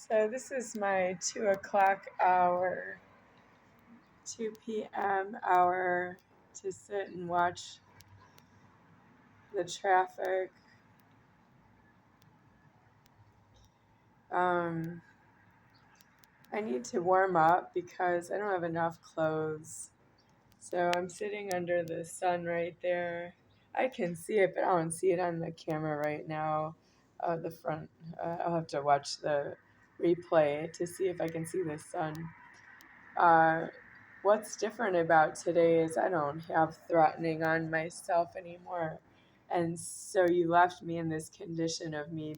So this is my 2 o'clock hour, 2 p.m. hour to sit and watch the traffic. Um, I need to warm up because I don't have enough clothes. So I'm sitting under the sun right there. I can see it, but I don't see it on the camera right now. The front. I'll have to watch the replay to see if I can see the sun. Uh, what's different about today is I don't have threatening on myself anymore. And so you left me in this condition of me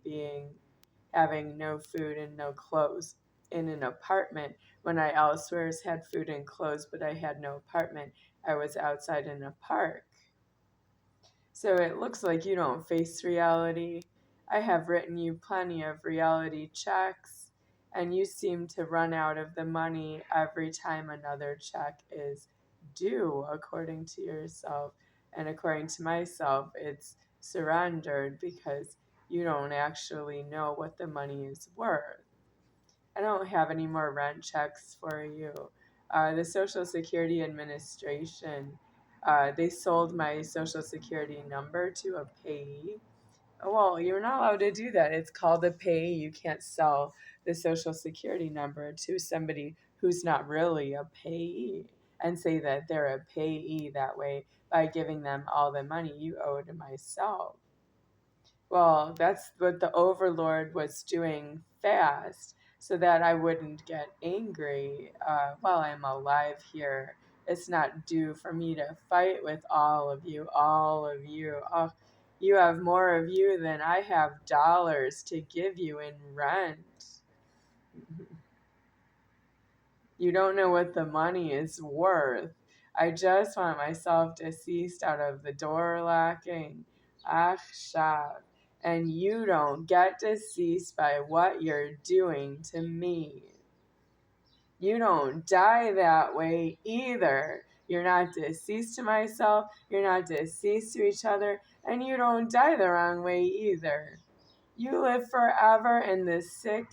having no food and no clothes in an apartment when I elsewhere had food and clothes, but I had no apartment. I was outside in a park. So it looks like you don't face reality. I have written you plenty of reality checks, and you seem to run out of the money every time another check is due, according to yourself. And according to myself, it's surrendered because you don't actually know what the money is worth. I don't have any more rent checks for you. The Social Security Administration, they sold my Social Security number to a payee. Well, you're not allowed to do that. It's called a payee. You can't sell the Social Security number to somebody who's not really a payee and say that they're a payee that way by giving them all the money you owe to myself. Well, that's what the overlord was doing fast so that I wouldn't get angry while I'm alive here. It's not due for me to fight with all of you, all of you. Oh, you have more of you than I have dollars to give you in rent. You don't know what the money is worth. I just want myself deceased out of the door locking. Achshav. And you don't get deceased by what you're doing to me. You don't die that way either. You're not deceased to myself, you're not deceased to each other, and you don't die the wrong way either. You live forever in this sick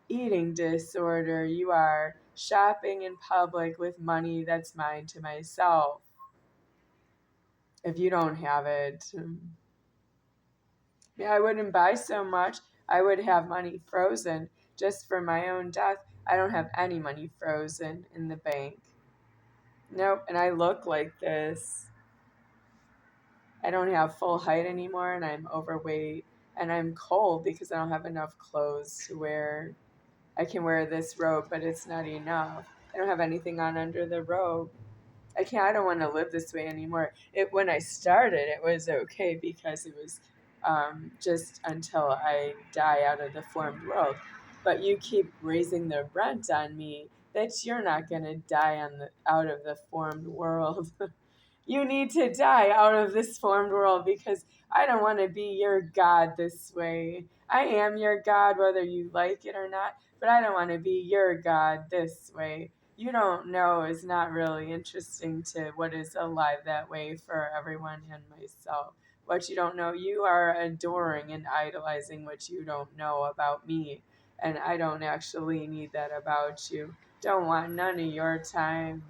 eating disorder. You are shopping in public with money that's mine to myself. If you don't have it, yeah, I wouldn't buy so much. I would have money frozen just for my own death. I don't have any money frozen in the bank. Nope, and I look like this. I don't have full height anymore, and I'm overweight, and I'm cold because I don't have enough clothes to wear. I can wear this robe, but it's not enough. I don't have anything on under the robe. I don't want to live this way anymore. When I started, it was okay because it was just until I die out of the formed world. But you keep raising the rent on me that you're not going to die out of the formed world. You need to die out of this formed world because I don't want to be your God this way. I am your God whether you like it or not, but I don't want to be your God this way. You don't know is not really interesting to what is alive that way for everyone and myself. What you don't know, you are adoring and idolizing what you don't know about me. And I don't actually need that about you. Don't want none of your time.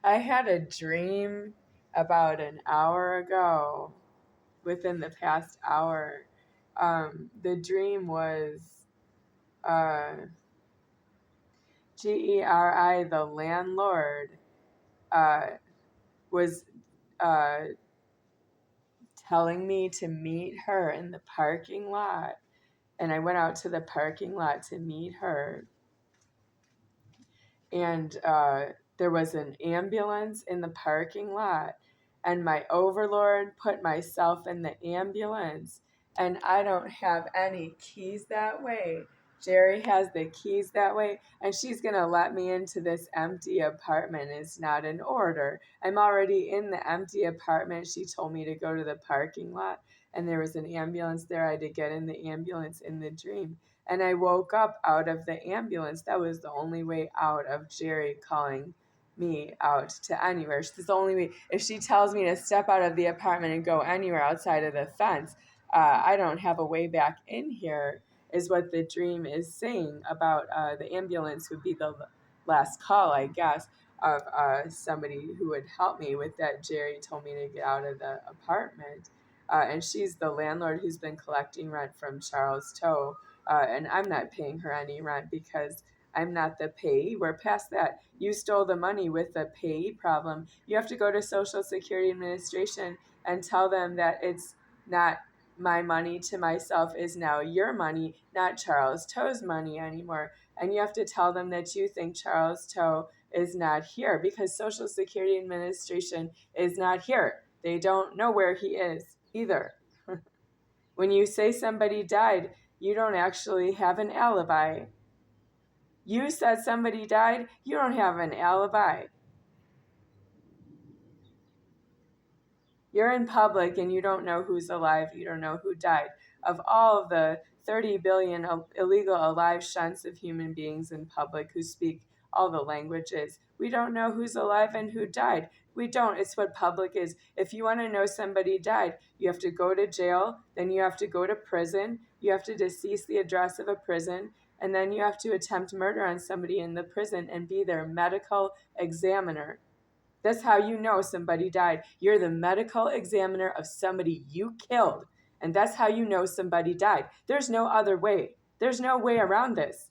I had a dream about an hour ago, within the past hour. The dream was uh, Geri, the landlord, uh, was uh, telling me to meet her in the parking lot. And I went out to the parking lot to meet her. And there was an ambulance in the parking lot, and my overlord put myself in the ambulance, and I don't have any keys that way. Jerry has the keys that way, and she's going to let me into this empty apartment. It's not in order. I'm already in the empty apartment. She told me to go to the parking lot, and there was an ambulance there. I had to get in the ambulance in the dream. And I woke up out of the ambulance. That was the only way out of Jerry calling me out to anywhere. It's the only way. If she tells me to step out of the apartment and go anywhere outside of the fence, I don't have a way back in here, is what the dream is saying about the ambulance would be the last call, I guess, of somebody who would help me with that. Jerry told me to get out of the apartment. And she's the landlord who's been collecting rent from Charles Toe. And I'm not paying her any rent because I'm not the payee. We're past that. You stole the money with the payee problem. You have to go to Social Security Administration and tell them that it's not my money to myself is now your money, not Charles Toe's money anymore. And you have to tell them that you think Charles Toe is not here because Social Security Administration is not here. They don't know where he is either. When you say somebody died, you don't actually have an alibi. You said somebody died, you don't have an alibi. You're in public and you don't know who's alive, you don't know who died. Of all of the 30 billion illegal alive shunts of human beings in public who speak all the languages, we don't know who's alive and who died. We don't. It's what public is. If you want to know somebody died, you have to go to jail, then you have to go to prison, you have to decease the address of a prison, and then you have to attempt murder on somebody in the prison and be their medical examiner. That's how you know somebody died. You're the medical examiner of somebody you killed. And that's how you know somebody died. There's no other way. There's no way around this.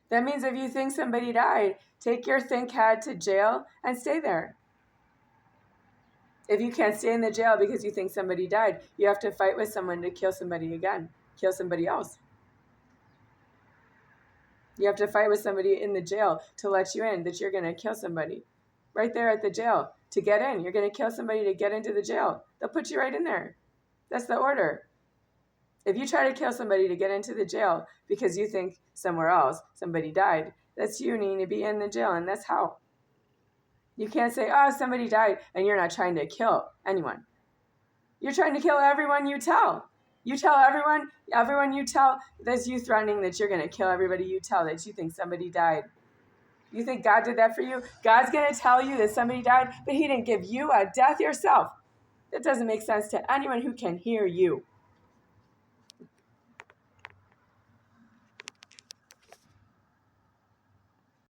That means if you think somebody died, take your think head to jail and stay there. If you can't stay in the jail because you think somebody died, you have to fight with someone to kill somebody again, kill somebody else. You have to fight with somebody in the jail to let you in that you're going to kill somebody. Right there at the jail. To get in, you're going to kill somebody to get into the jail. They'll put you right in there. That's the order. If you try to kill somebody to get into the jail because you think somewhere else somebody died, that's you needing to be in the jail, and that's how. You can't say, oh, somebody died, and you're not trying to kill anyone. You're trying to kill everyone you tell. You tell everyone you tell, that's you threatening that you're going to kill everybody you tell that you think somebody died. You think God did that for you? God's going to tell you that somebody died, but he didn't give you a death yourself. That doesn't make sense to anyone who can hear you.